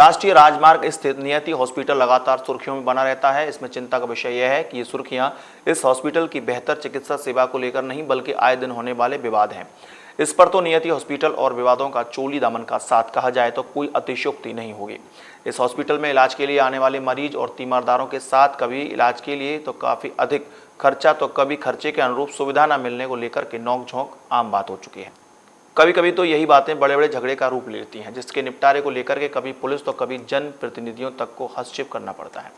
राष्ट्रीय राजमार्ग स्थित नियति हॉस्पिटल लगातार सुर्खियों में बना रहता है। इसमें चिंता का विषय यह है कि ये सुर्खियां इस हॉस्पिटल की बेहतर चिकित्सा सेवा को लेकर नहीं बल्कि आए दिन होने वाले विवाद हैं। इस पर तो नियति हॉस्पिटल और विवादों का चोली दामन का साथ कहा जाए तो कोई अतिशयोक्ति नहीं होगी। इस हॉस्पिटल में इलाज के लिए आने वाले मरीज और तीमारदारों के साथ कभी इलाज के लिए तो काफ़ी अधिक खर्चा तो कभी खर्चे के अनुरूप सुविधा न मिलने को लेकर के नोक-झोंक आम बात हो चुकी है। कभी कभी तो यही बातें बड़े बड़े झगड़े का रूप लेती हैं, जिसके निपटारे को लेकर के कभी पुलिस तो कभी जन प्रतिनिधियों तक को हस्तक्षेप करना पड़ता है।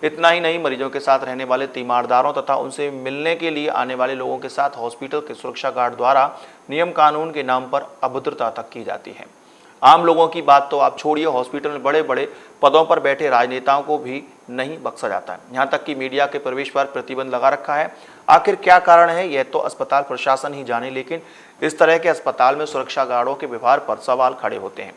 इतना ही नहीं, मरीजों के साथ रहने वाले तीमारदारों तथा उनसे मिलने के लिए आने वाले लोगों के साथ हॉस्पिटल के सुरक्षा गार्ड द्वारा नियम कानून के नाम पर अभद्रता तक की जाती है। आम लोगों की बात तो आप छोड़िए, हॉस्पिटल में बड़े बड़े पदों पर बैठे राजनेताओं को भी नहीं बख्शा जाता है। यहाँ तक कि मीडिया के प्रवेश पर प्रतिबंध लगा रखा है। आखिर क्या कारण है, यह तो अस्पताल प्रशासन ही जाने, लेकिन इस तरह के अस्पताल में सुरक्षा गार्डों के व्यवहार पर सवाल खड़े होते हैं।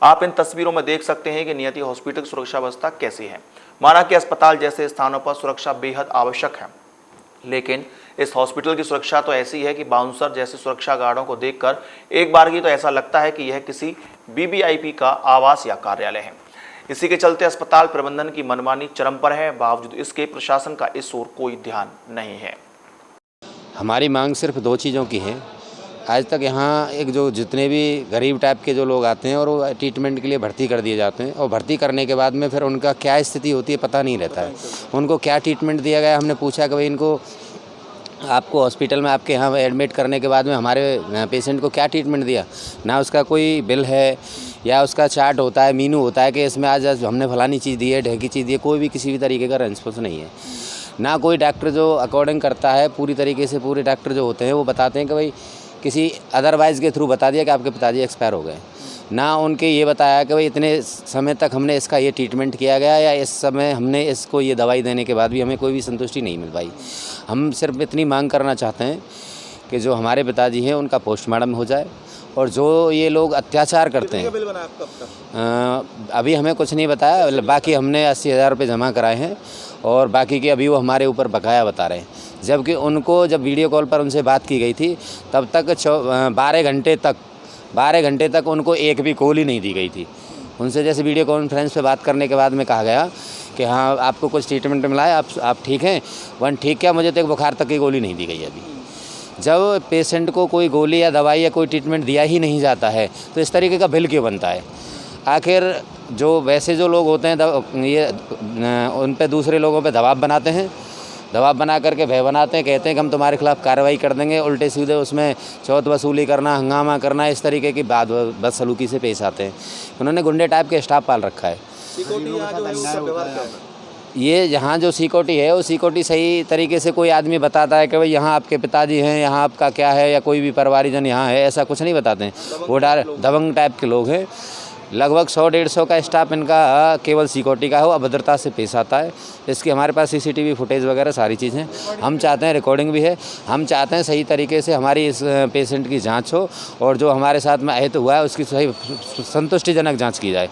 आप इन तस्वीरों में देख सकते हैं कि नियति हॉस्पिटल की सुरक्षा व्यवस्था कैसी है। माना कि अस्पताल जैसे स्थानों पर सुरक्षा बेहद आवश्यक है, लेकिन इस हॉस्पिटल की सुरक्षा तो ऐसी है कि बाउंसर जैसे सुरक्षा गार्डों को देखकर एक बार की तो ऐसा लगता है कि यह किसी वीवीआईपी का आवास या कार्यालय है। इसी के चलते अस्पताल प्रबंधन की मनमानी चरम पर है। बावजूद इसके प्रशासन का इस ओर कोई ध्यान नहीं है। हमारी मांग सिर्फ दो चीज़ों की है। आज तक यहाँ एक जो जितने भी गरीब टाइप के जो लोग आते हैं और वो ट्रीटमेंट के लिए भर्ती कर दिए जाते हैं, और भर्ती करने के बाद में फिर उनका क्या स्थिति होती है पता नहीं रहता है। उनको क्या ट्रीटमेंट दिया गया, हमने पूछा कि भाई इनको आपको हॉस्पिटल में आपके यहाँ एडमिट करने के बाद में हमारे पेशेंट को क्या ट्रीटमेंट दिया, ना उसका कोई बिल है या उसका चार्ट होता है, मीनू होता है कि इसमें आज हमने फलानी चीज़ दी है, ढेकी चीज़ दी है। कोई भी किसी भी तरीके का रेस्पॉन्स नहीं है। ना कोई डॉक्टर जो अकॉर्डिंग करता है पूरी तरीके से, पूरे डॉक्टर जो होते हैं वो बताते हैं कि भाई किसी अदरवाइज़ के थ्रू बता दिया कि आपके पिताजी एक्सपायर हो गए। ना उनके ये बताया कि भाई इतने समय तक हमने इसका ये ट्रीटमेंट किया गया या इस समय हमने इसको ये दवाई देने के बाद भी हमें कोई भी संतुष्टि नहीं मिल पाई। हम सिर्फ इतनी मांग करना चाहते हैं कि जो हमारे पिताजी हैं उनका पोस्टमार्टम हो जाए, और जो ये लोग अत्याचार करते हैं। बिल बना आपका अब तक? अभी हमें कुछ नहीं बताया, बाकी हमने 80,000 रुपये जमा कराए हैं और बाकी के अभी वो हमारे ऊपर बकाया बता रहे हैं। जबकि उनको जब वीडियो कॉल पर उनसे बात की गई थी तब तक 12 घंटे तक उनको एक भी कॉल ही नहीं दी गई थी। उनसे जैसे वीडियो कॉन्फ्रेंस पे बात करने के बाद में कहा गया कि हाँ आपको कुछ ट्रीटमेंट मिला है, आप ठीक हैं। वन ठीक क्या, मुझे तो एक बुखार तक की गोली नहीं दी गई अभी। जब पेशेंट को कोई गोली या दवाई या कोई ट्रीटमेंट दिया ही नहीं जाता है तो इस तरीके का बिल क्यों बनता है। आखिर जो वैसे जो लोग होते हैं ये उन पे दूसरे लोगों पे दबाव बनाते हैं, दबाव बना करके भय बनाते हैं, कहते हैं कि हम तुम्हारे खिलाफ़ कार्रवाई कर देंगे। उल्टे सीधे उसमें चौथ वसूली करना, हंगामा करना, इस तरीके की बदसलूकी से पेश आते हैं। उन्होंने गुंडे टाइप के स्टाफ पाल रखा है। सिक्योरिटी यहाँ जो है उसका व्यवहार क्या होता है? ये यहाँ जो सिक्योरिटी है वो सिक्योरिटी सही तरीके से कोई आदमी बताता है कि भाई यहाँ आपके पिताजी हैं, यहाँ आपका क्या है, या कोई भी परिवारीजन यहाँ है, ऐसा कुछ नहीं बताते हैं। वो दबंग टाइप के लोग हैं। लगभग 100-150 का स्टाफ इनका केवल सिक्योरिटी का है, वो अभद्रता से पेश आता है। इसकी हमारे पास सीसीटीवी फुटेज वगैरह सारी चीज़ें हम चाहते हैं, रिकॉर्डिंग भी है। हम चाहते हैं सही तरीके से हमारी इस पेशेंट की जांच हो और जो हमारे साथ में अहित हुआ है उसकी सही संतुष्टिजनक जांच की जाए।